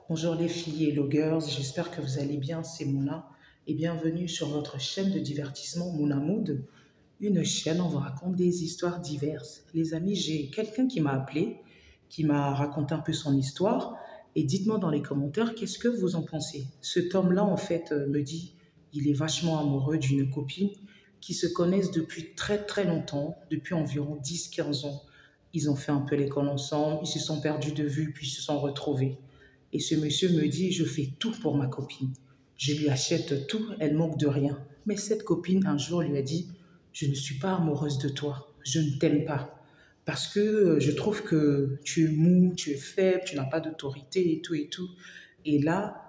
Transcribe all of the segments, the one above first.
Bonjour les filles et girls, j'espère que vous allez bien, c'est Mouna et bienvenue sur votre chaîne de divertissement Mouna Mood, une chaîne où on vous raconte des histoires diverses. Les amis, j'ai quelqu'un qui m'a appelé, qui m'a raconté un peu son histoire et dites-moi dans les commentaires qu'est-ce que vous en pensez. Cet homme-là en fait me dit il est vachement amoureux d'une copine qui se connaissent depuis très très longtemps, depuis environ 10-15 ans. Ils ont fait un peu l'école ensemble, ils se sont perdus de vue puis ils se sont retrouvés. Et ce monsieur me dit, je fais tout pour ma copine. Je lui achète tout, elle manque de rien. Mais cette copine, un jour, lui a dit, je ne suis pas amoureuse de toi, je ne t'aime pas. Parce que je trouve que tu es mou, tu es faible, tu n'as pas d'autorité et tout et tout. Et là,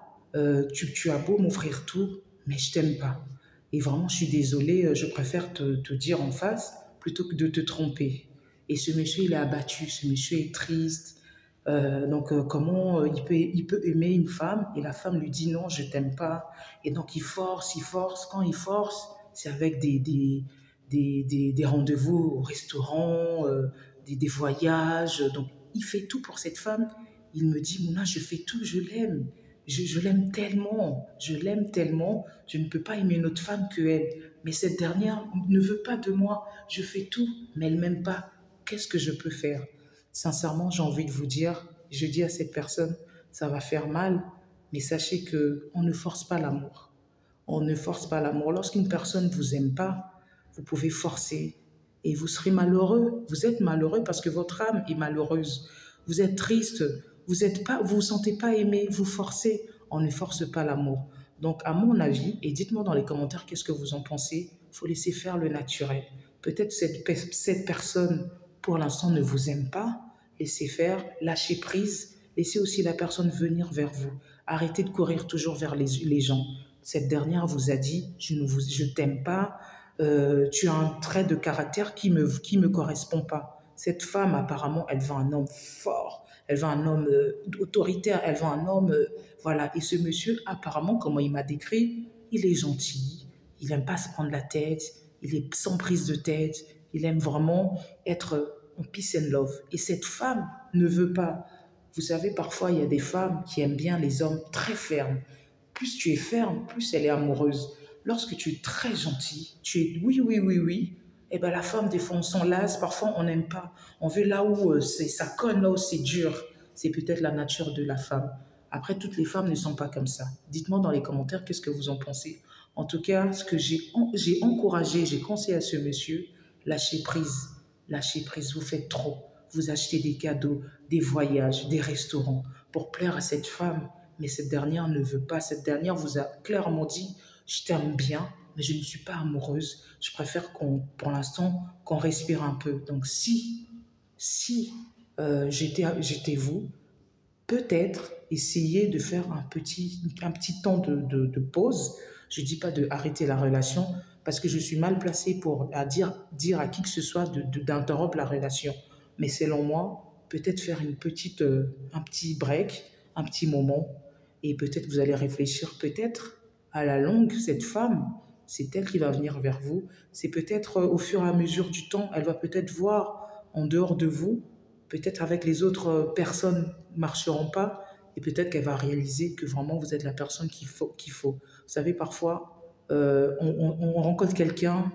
tu as beau m'offrir tout, mais je t'aime pas. Et vraiment, je suis désolée, je préfère te dire en face plutôt que de te tromper. Et ce monsieur, il est abattu, ce monsieur est triste, comment il peut aimer une femme et la femme lui dit non, je t'aime pas. Et donc, il force, il force. Quand il force, c'est avec des rendez-vous au restaurant, des voyages. Donc, il fait tout pour cette femme. Il me dit, Mouna, je fais tout, je l'aime. Je l'aime tellement, je l'aime tellement, je ne peux pas aimer une autre femme que elle. Mais cette dernière ne veut pas de moi. Je fais tout, mais elle m'aime pas. Qu'est-ce que je peux faire? Sincèrement, j'ai envie de vous dire, je dis à cette personne, ça va faire mal, mais sachez que on ne force pas l'amour. On ne force pas l'amour. Lorsqu'une personne ne vous aime pas, vous pouvez forcer et vous serez malheureux. Vous êtes malheureux parce que votre âme est malheureuse. Vous êtes triste, vous vous sentez pas aimé, vous forcez. On ne force pas l'amour. Donc, à mon avis, et dites-moi dans les commentaires qu'est-ce que vous en pensez, il faut laisser faire le naturel. Peut-être cette personne, pour l'instant, ne vous aime pas. Laissez faire, lâchez prise, laissez aussi la personne venir vers vous. Arrêtez de courir toujours vers les gens. Cette dernière vous a dit, je t'aime pas, tu as un trait de caractère qui me correspond pas. Cette femme, apparemment, elle veut un homme fort, elle veut un homme autoritaire, elle veut un homme, voilà. Et ce monsieur, apparemment, comment il m'a décrit, il est gentil, il aime pas se prendre la tête, il est sans prise de tête, il aime vraiment être en peace and love. Et cette femme ne veut pas. Vous savez, parfois, il y a des femmes qui aiment bien les hommes très fermes. Plus tu es ferme, plus elle est amoureuse. Lorsque tu es très gentil, tu es oui, oui, oui, oui, et ben la femme, des fois, on s'en lasse, parfois, on n'aime pas. On veut là où ça colle, là où c'est dur. C'est peut-être la nature de la femme. Après, toutes les femmes ne sont pas comme ça. Dites-moi dans les commentaires qu'est-ce que vous en pensez. En tout cas, ce que j'ai encouragé, j'ai conseillé à ce monsieur, lâchez prise. Lâchez prise, vous faites trop. Vous achetez des cadeaux, des voyages, des restaurants pour plaire à cette femme. Mais cette dernière ne veut pas. Cette dernière vous a clairement dit, je t'aime bien, mais je ne suis pas amoureuse. Je préfère pour l'instant, qu'on respire un peu. Donc si j'étais vous, peut-être essayer de faire un petit temps de pause. Je ne dis pas de arrêter la relation parce que je suis mal placée pour dire à qui que ce soit d'interrompre la relation. Mais selon moi, peut-être faire un petit break, un petit moment, et peut-être vous allez réfléchir, peut-être à la longue, cette femme, c'est elle qui va venir vers vous. C'est peut-être au fur et à mesure du temps, elle va peut-être voir en dehors de vous, peut-être avec les autres personnes ne marcheront pas, et peut-être qu'elle va réaliser que vraiment vous êtes la personne qu'il faut. Vous savez, parfois, on rencontre quelqu'un,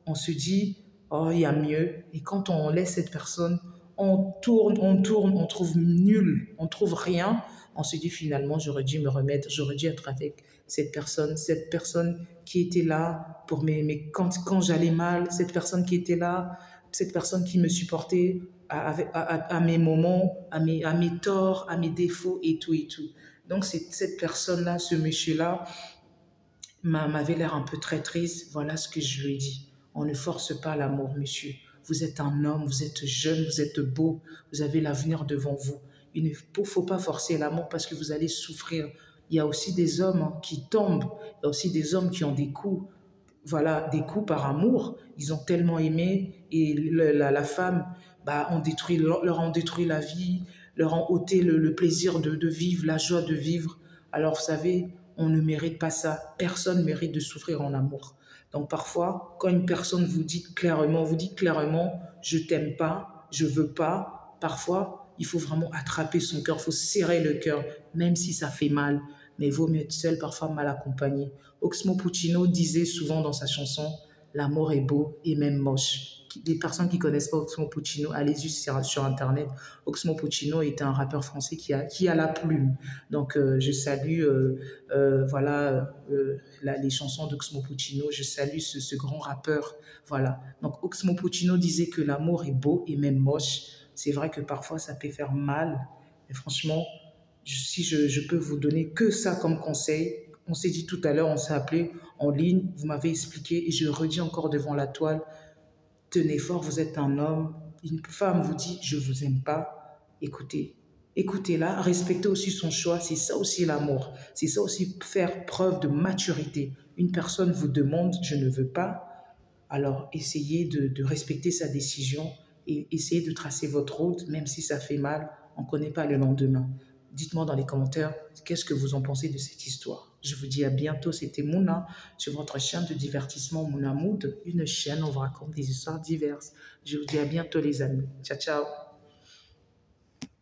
on se dit, oh, il y a mieux. Et quand on laisse cette personne, on tourne, on trouve nul, on trouve rien. On se dit finalement, j'aurais dû me remettre, j'aurais dû être avec cette personne qui était là pour quand j'allais mal, cette personne qui était là, cette personne qui me supportait à mes moments, à mes torts, à mes défauts et tout et tout. Donc, cette personne-là, ce monsieur-là, m'avait l'air un peu très triste. Voilà ce que je lui ai dit. On ne force pas l'amour, monsieur. Vous êtes un homme, vous êtes jeune, vous êtes beau, vous avez l'avenir devant vous. Il ne faut pas forcer l'amour parce que vous allez souffrir. Il y a aussi des hommes qui tombent, il y a aussi des hommes qui ont des coups, voilà, des coups par amour. Ils ont tellement aimé et la femme, bah, leur ont détruit la vie, leur ont ôté le plaisir de vivre, la joie de vivre. Alors, vous savez, on ne mérite pas ça. Personne ne mérite de souffrir en amour. Donc, parfois, quand une personne vous dit clairement, je t'aime pas, je veux pas, parfois, il faut vraiment attraper son cœur, il faut serrer le cœur, même si ça fait mal. Mais il vaut mieux être seul, parfois mal accompagné. Oxmo Puccino disait souvent dans sa chanson, l'amour est beau et même moche. Les personnes qui ne connaissent pas Oxmo Puccino, allez-y sur Internet. Oxmo Puccino est un rappeur français qui a la plume. Donc, je salue voilà, les chansons d'Oxmo Puccino. Je salue ce grand rappeur. Voilà. Donc, Oxmo Puccino disait que l'amour est beau et même moche. C'est vrai que parfois, ça peut faire mal. Mais franchement, si je peux vous donner que ça comme conseil, on s'est dit tout à l'heure, on s'est appelé en ligne, vous m'avez expliqué et je redis encore devant la toile, tenez fort, vous êtes un homme, une femme vous dit je vous aime pas, écoutez, écoutez-la, respectez aussi son choix, c'est ça aussi l'amour, c'est ça aussi faire preuve de maturité. Une personne vous demande je ne veux pas, alors essayez de respecter sa décision et essayez de tracer votre route, même si ça fait mal, on ne connaît pas le lendemain. Dites-moi dans les commentaires qu'est-ce que vous en pensez de cette histoire. Je vous dis à bientôt, c'était Mouna sur votre chaîne de divertissement Mouna Mood, une chaîne où on vous raconte des histoires diverses. Je vous dis à bientôt les amis. Ciao, ciao.